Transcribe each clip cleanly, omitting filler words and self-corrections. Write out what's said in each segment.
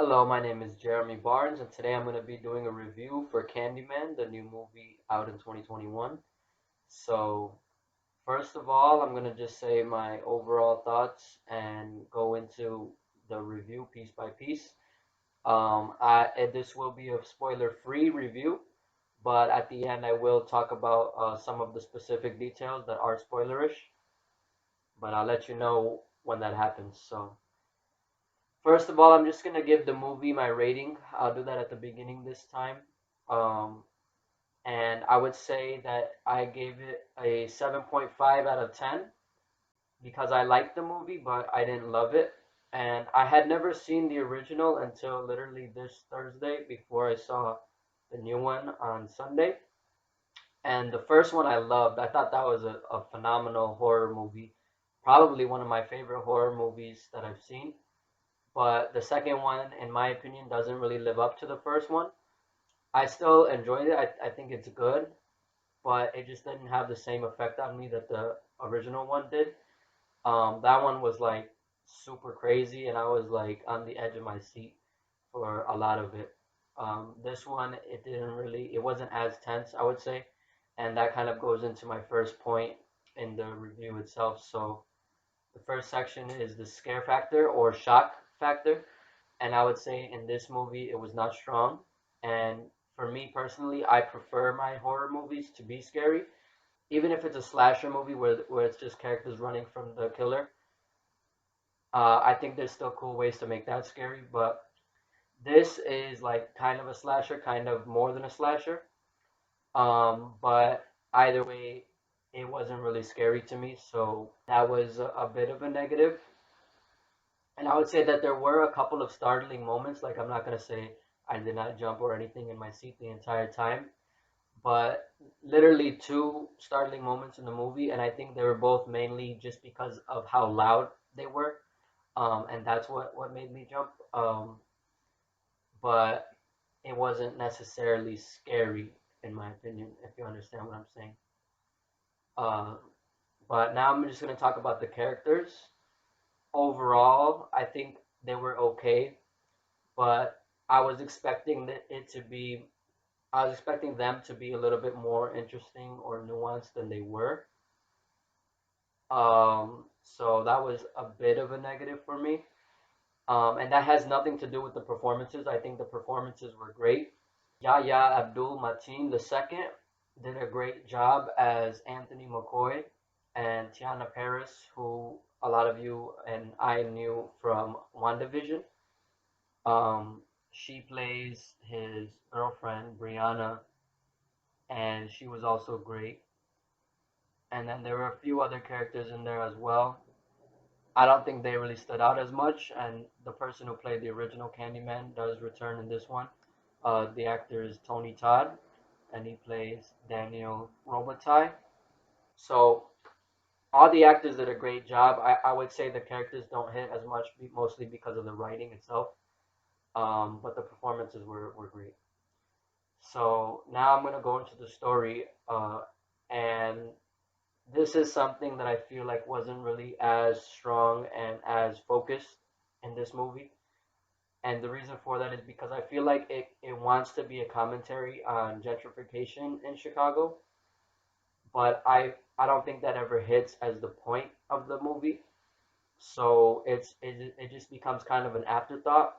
Hello, my name is Jeremy Barnes, and today I'm going to be doing a review for Candyman, the new movie out in 2021. So, first of all, I'm going to just say my overall thoughts and go into the review piece by piece. This will be a spoiler-free review, but at the end I will talk about some of the specific details that are spoilerish, but I'll let you know when that happens. So, first of all, I'm just gonna give the movie my rating. I'll do that at the beginning this time. Um, and I would say that I gave it a 7.5 out of 10 because I liked the movie, but I didn't love it. And I had never seen the original until literally this Thursday before I saw the new one on Sunday. And the first one I loved. I thought that was a phenomenal horror movie. Probably one of my favorite horror movies that I've seen. But the second one, in my opinion, doesn't really live up to the first one. I still enjoyed it. I think it's good, but it just didn't have the same effect on me that the original one did. That one was like super crazy, and I was like on the edge of my seat for a lot of it. This one, it wasn't as tense, I would say, and that kind of goes into my first point in the review itself. So the first section is the scare factor or shock factor. And I would say in this movie it was not strong. And for me personally, I prefer my horror movies to be scary, even if it's a slasher movie where it's just characters running from the killer. I think there's still cool ways to make that scary, but this is like kind of a slasher, kind of more than a slasher. But either way, it wasn't really scary to me, so that was a bit of a negative. And I would say that there were a couple of startling moments. Like, I'm not gonna say I did not jump or anything in my seat the entire time, but literally two startling moments in the movie, and I think they were both mainly just because of how loud they were, and that's what made me jump. But it wasn't necessarily scary, in my opinion, if you understand what I'm saying. Uh, but now I'm just gonna talk about the characters. Overall, I think they were okay, but I was expecting I was expecting them to be a little bit more interesting or nuanced than they were. So that was a bit of a negative for me. And that has nothing to do with the performances. I think the performances were great. Yahya Abdul-Mateen the second did a great job as Anthony McCoy, and Teyonah Parris, who a lot of you and I knew from WandaVision. She plays his girlfriend, Brianna, and she was also great. And then there were a few other characters in there as well. I don't think they really stood out as much, and the person who played the original Candyman does return in this one. The actor is Tony Todd, and he plays Daniel Robitaille. So all the actors did a great job. I would say the characters don't hit as much, mostly because of the writing itself. But the performances were great. So now I'm gonna go into the story, and this is something that I feel like wasn't really as strong and as focused in this movie. And the reason for that is because I feel like it wants to be a commentary on gentrification in Chicago, but I don't think that ever hits as the point of the movie. So it just becomes kind of an afterthought,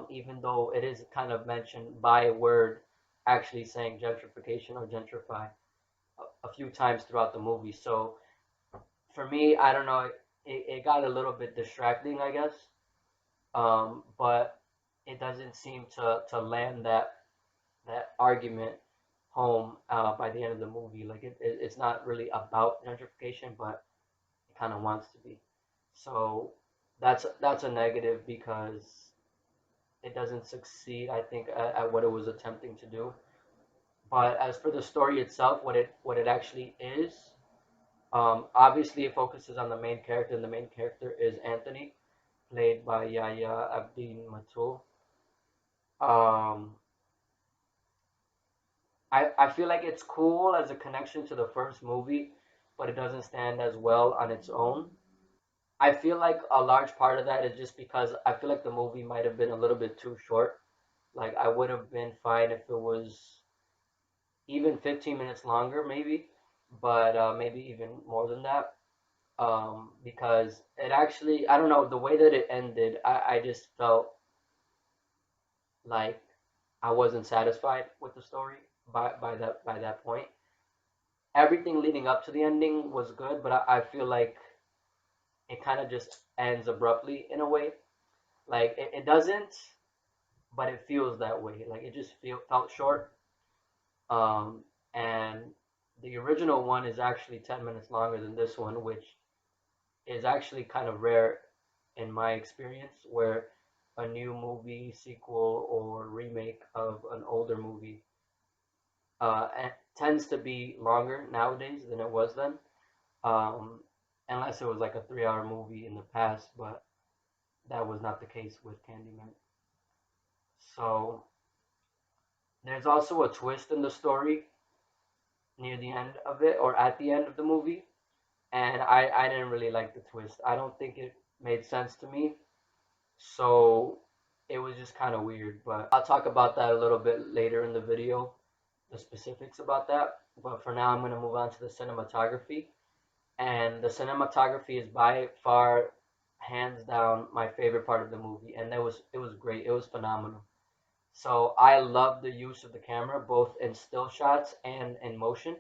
even though it is kind of mentioned by word, actually saying gentrification or gentrify a few times throughout the movie. So for me, I don't know, it got a little bit distracting, I guess. But it doesn't seem to land that argument home by the end of the movie. Like it's not really about gentrification, but it kind of wants to be. So that's a negative because it doesn't succeed, I think, at what it was attempting to do. But as for the story itself, what it actually is, obviously it focuses on the main character, and the main character is Anthony, played by Yahya Abdul-Mateen. Um, I feel like it's cool as a connection to the first movie, but it doesn't stand as well on its own. I feel like a large part of that is just because I feel like the movie might have been a little bit too short. Like I would have been fine if it was even 15 minutes longer, maybe, but maybe even more than that. Because it actually, I don't know, the way that it ended, I just felt like I wasn't satisfied with the story by that point. Everything leading up to the ending was good, but I feel like it kind of just ends abruptly in a way. Like it doesn't, but it feels that way. Like it just felt short. Um, and the original one is actually 10 minutes longer than this one, which is actually kind of rare in my experience, where a new movie, sequel, or remake of an older movie tends to be longer nowadays than it was then. Um, unless it was like a 3 hour movie in the past, but that was not the case with Candyman. So there's also a twist in the story near the end of it or at the end of the movie, and I didn't really like the twist. I don't think it made sense to me, so it was just kind of weird. But I'll talk about that a little bit later in the video, the specifics about that. But for now, I'm going to move on to the cinematography. And the cinematography is by far, hands down, my favorite part of the movie, and it was great. It was phenomenal. So I love the use of the camera both in still shots and in motion.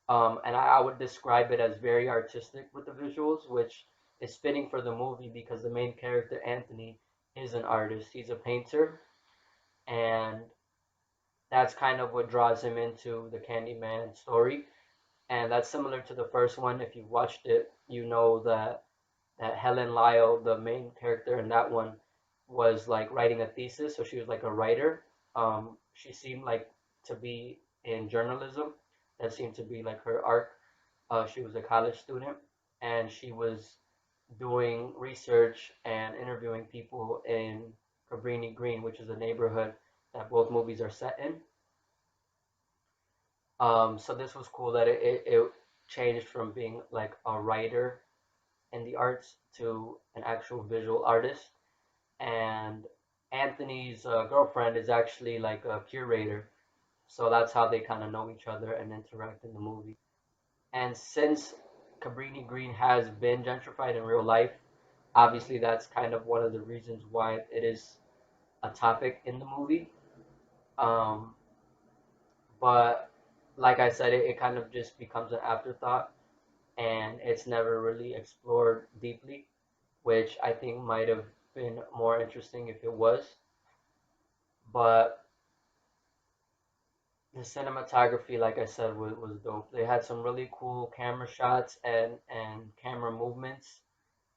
And I would describe it as very artistic with the visuals, which is fitting for the movie because the main character, Anthony, is an artist. He's a painter, and that's kind of what draws him into the Candyman story. And that's similar to the first one. If you've watched it, you know that Helen Lyle, the main character in that one, was like writing a thesis, so she was like a writer. She seemed like to be in journalism. That seemed to be like her arc. She was a college student, and she was doing research and interviewing people in Cabrini Green, which is a neighborhood that both movies are set in. So this was cool that it changed from being like a writer in the arts to an actual visual artist. And Anthony's girlfriend is actually like a curator, so that's how they kind of know each other and interact in the movie. And since Cabrini Green has been gentrified in real life, obviously that's kind of one of the reasons why it is a topic in the movie. Um, but like I said, it kind of just becomes an afterthought, and it's never really explored deeply, which I think might have been more interesting if it was. But the cinematography, like I said, was dope. They had some really cool camera shots and camera movements,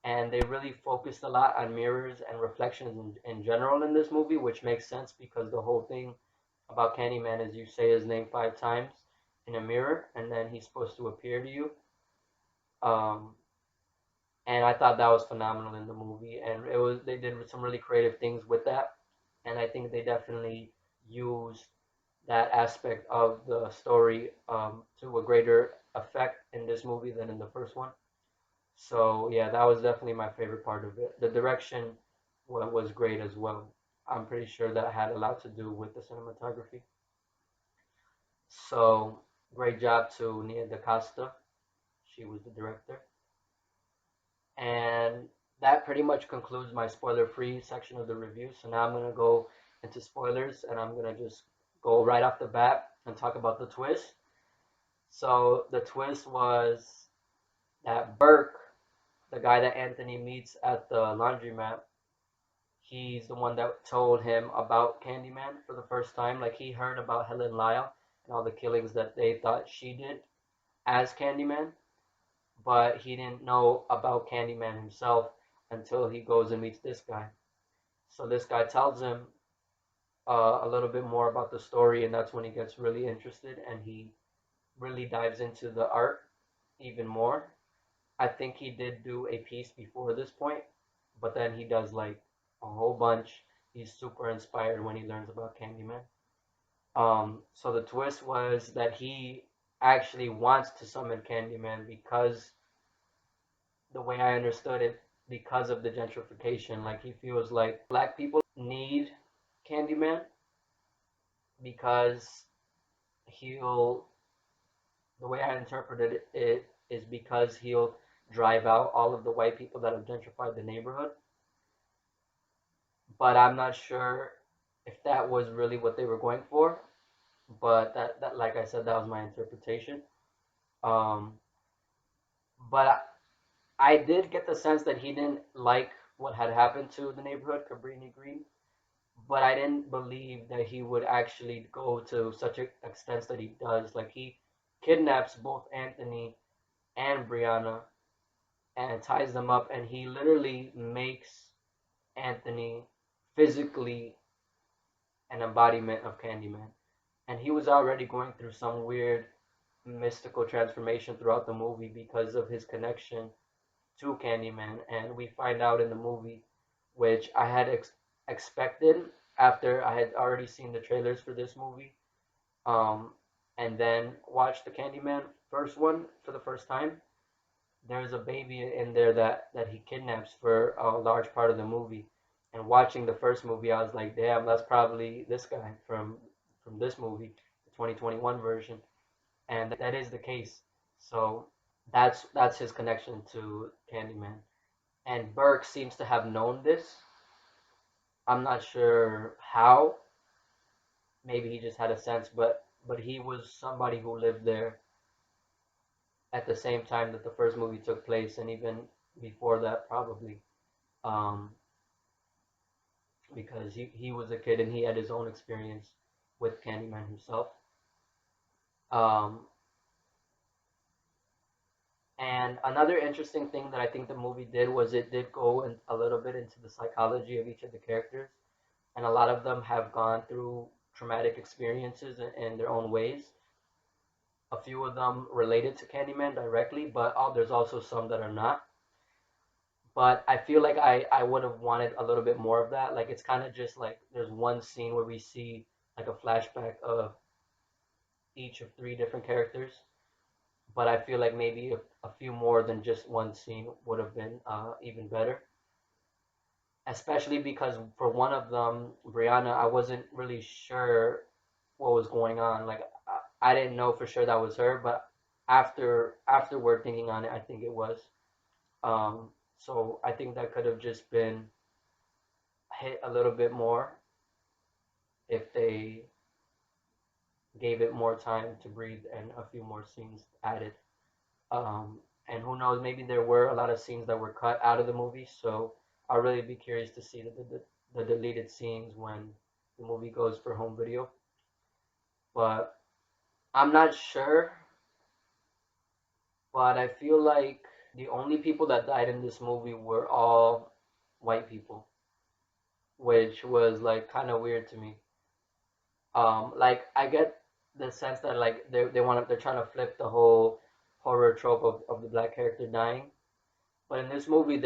and they really focused a lot on mirrors and reflections in general in this movie, which makes sense because the whole thing about Candyman is you say his name 5 times in a mirror, and then he's supposed to appear to you. Um, and I thought that was phenomenal in the movie, and they did some really creative things with that, and I think they definitely used that aspect of the story to a greater effect in this movie than in the first one. So yeah, that was definitely my favorite part of it. The direction was great as well. I'm pretty sure that had a lot to do with the cinematography. So great job to Nia DaCosta. She was the director. And that pretty much concludes my spoiler-free section of the review. So now I'm gonna go into spoilers, and I'm gonna just go right off the bat and talk about the twist. So the twist was that Burke, the guy that Anthony meets at the laundromat, he's the one that told him about Candyman for the first time. Like he heard about Helen Lyle and all the killings that they thought she did as Candyman, but he didn't know about Candyman himself until he goes and meets this guy. So this guy tells him a little bit more about the story, and that's when he gets really interested and he really dives into the art even more. I think he did do a piece before this point, but then he does like a whole bunch. He's super inspired when he learns about Candyman. So the twist was that he actually wants to summon Candyman because the way I understood it, because of the gentrification. Like he feels like black people need Candyman because he'll, the way I interpreted it is because he'll drive out all of the white people that have gentrified the neighborhood. But I'm not sure if that was really what they were going for. But that like I said, that was my interpretation. Um, but I did get the sense that he didn't like what had happened to the neighborhood, Cabrini Green. But I didn't believe that he would actually go to such an extent that he does. Like he kidnaps both Anthony and Brianna and ties them up, and he literally makes Anthony physically an embodiment of Candyman. And he was already going through some weird mystical transformation throughout the movie because of his connection to Candyman. And we find out in the movie, which I had expected after I had already seen the trailers for this movie, um, and then watched the Candyman first one for the first time. There's a baby in there that he kidnaps for a large part of the movie. And watching the first movie, I was like, damn, that's probably this guy from this movie, the 2021 version, and that is the case. So that's his connection to Candyman. And Burke seems to have known this. I'm not sure how. Maybe he just had a sense, but he was somebody who lived there at the same time that the first movie took place, and even before that, probably, um, because he was a kid and he had his own experience with Candyman himself. Um, and another interesting thing that I think the movie did was it did go in a little bit into the psychology of each of the characters, and a lot of them have gone through traumatic experiences in their own ways. A few of them related to Candyman directly, but there's also some that are not. But I feel like I would have wanted a little bit more of that. Like it's kind of just like there's one scene where we see like a flashback of each of three different characters, but I feel like maybe a few more than just one scene would have been even better. Especially because for one of them, Brianna, I wasn't really sure what was going on. Like I didn't know for sure that was her, but afterward thinking on it, I think it was. So I think that could have just been hit a little bit more if they gave it more time to breathe and a few more scenes added. And who knows, maybe there were a lot of scenes that were cut out of the movie, so I'll really be curious to see the deleted scenes when the movie goes for home video. But I'm not sure, but I feel like the only people that died in this movie were all white people, which was like kind of weird to me. Like I get the sense that like they're trying to flip the whole horror trope of the black character dying, but in this movie it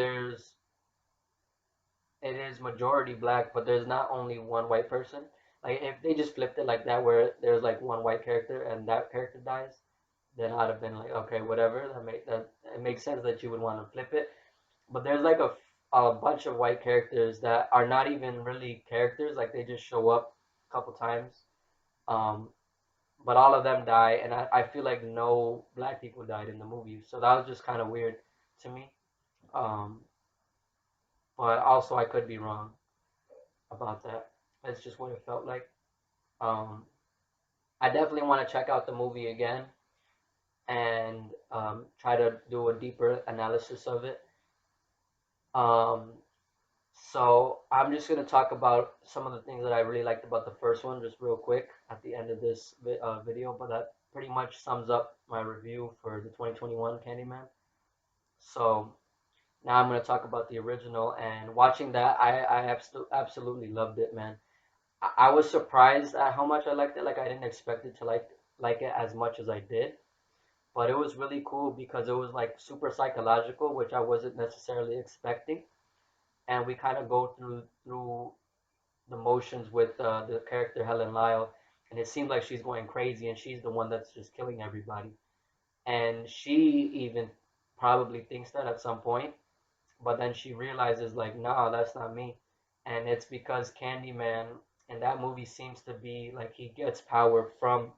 is majority black, but there's not only one white person. Like if they just flipped it like that, where there's like one white character and that character dies, then I'd have been like, okay, whatever. That it makes sense that you would want to flip it. But there's like a bunch of white characters that are not even really characters. Like they just show up a couple times. Um, but all of them die, and I feel like no black people died in the movie. So that was just kind of weird to me. Um, but also I could be wrong about that. It's just what it felt like. Um, I definitely want to check out the movie again and try to do a deeper analysis of it. Um, so I'm just gonna talk about some of the things that I really liked about the first one, just real quick at the end of this video. But that pretty much sums up my review for the 2021 Candyman. So now I'm gonna talk about the original, and watching that, I absolutely loved it, man. I was surprised at how much I liked it. Like I didn't expect it to like it as much as I did. But it was really cool because it was like super psychological, which I wasn't necessarily expecting. And we kind of go through the motions with the character Helen Lyle, and it seems like she's going crazy, and she's the one that's just killing everybody. And she even probably thinks that at some point, but then she realizes like, no, that's not me. And it's because Candyman in that movie seems to be like he gets power from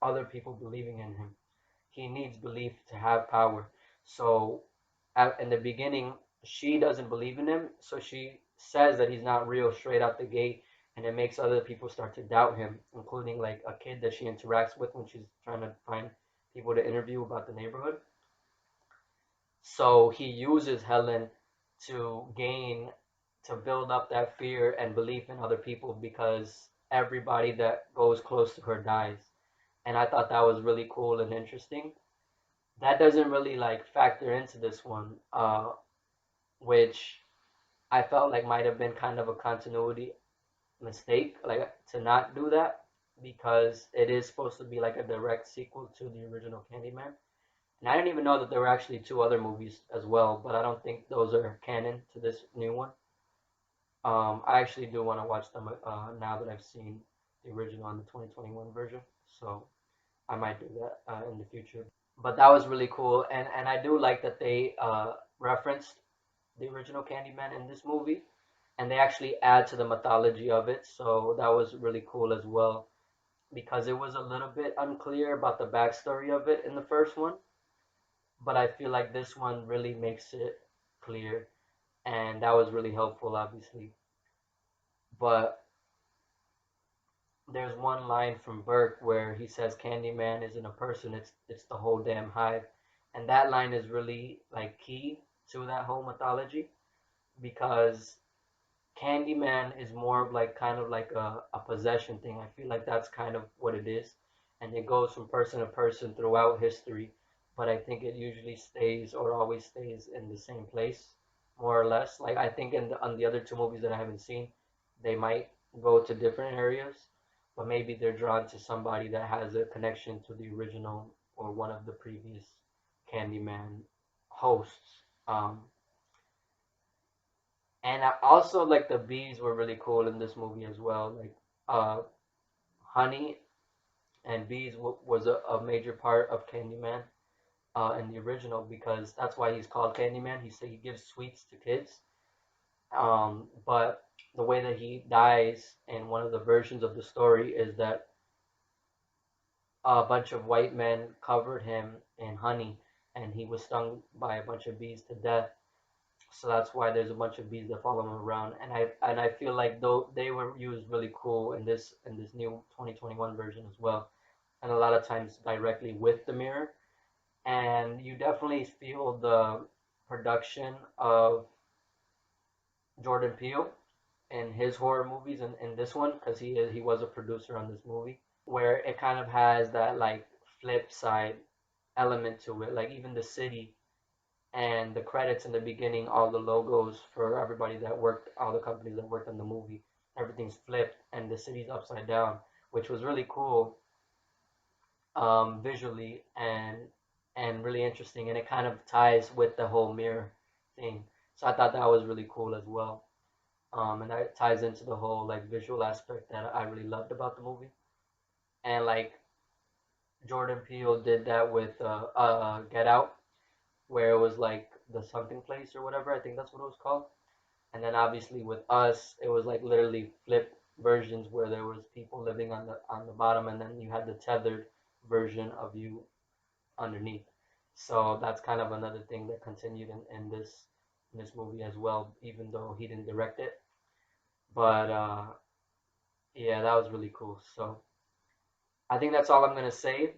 other people believing in him. He needs belief to have power. So in the beginning, she doesn't believe in him, so she says that he's not real straight out the gate, and it makes other people start to doubt him, including like a kid that she interacts with when she's trying to find people to interview about the neighborhood. So he uses Helen to gain, to build up that fear and belief in other people because everybody that goes close to her dies. And I thought that was really cool and interesting. That doesn't really like factor into this one, which I felt like might have been kind of a continuity mistake, like to not do that because it is supposed to be like a direct sequel to the original Candyman. And I didn't even know that there were actually two other movies as well, but I don't think those are canon to this new one. I actually do want to watch them now that I've seen the original and the 2021 version, so I might do that in the future. But that was really cool, and I do like that they referenced the original Candyman in this movie, and they actually add to the mythology of it, so that was really cool as well, because it was a little bit unclear about the backstory of it in the first one, but I feel like this one really makes it clear, and that was really helpful, obviously. But there's one line from Burke where he says Candyman isn't a person, it's the whole damn hive. And that line is really like key to that whole mythology because Candyman is more of like kind of like a possession thing. I feel like that's kind of what it is. And it goes from person to person throughout history. But I think it usually stays or always stays in the same place, more or less. Like I think on the other two movies that I haven't seen, they might go to different areas, but maybe they're drawn to somebody that has a connection to the original or one of the previous Candyman hosts. And I also like the bees were really cool in this movie as well. Like uh, honey and bees was a major part of Candyman in the original because that's why he's called Candyman. He said he gives sweets to kids. But the way that he dies in one of the versions of the story is that a bunch of white men covered him in honey and he was stung by a bunch of bees to death. So that's why there's a bunch of bees that follow him around. And I feel like though they were used really cool in this new 2021 version as well. And a lot of times directly with the mirror. And you definitely feel the production of Jordan Peele in his horror movies and in this one because he was a producer on this movie where it kind of has that like flip side element to it, like even the city and the credits in the beginning, all the logos for everybody that worked, all the companies that worked on the movie, everything's flipped and the city's upside down, which was really cool visually and really interesting, and it kind of ties with the whole mirror thing. So I thought that was really cool as well, and that ties into the whole like visual aspect that I really loved about the movie. And like Jordan Peele did that with Get Out, where it was like the sunken place or whatever. I think that's what it was called. And then obviously with Us, it was like literally flipped versions where there was people living on the bottom, and then you had the tethered version of you underneath. So that's kind of another thing that continued in this movie as well, even though he didn't direct it. But yeah, that was really cool. So I think that's all I'm gonna say.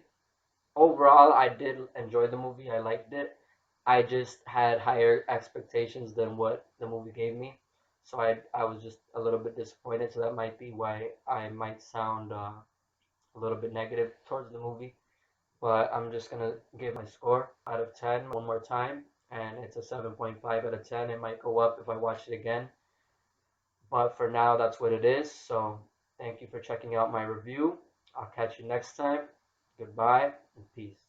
Overall, I did enjoy the movie. I liked it. I just had higher expectations than what the movie gave me. So I was just a little bit disappointed. So that might be why I might sound a little bit negative towards the movie. But I'm just gonna give my score out of 10 one more time, and it's a 7.5 out of 10. It might go up if I watch it again, but for now, that's what it is. So thank you for checking out my review. I'll catch you next time. Goodbye and peace.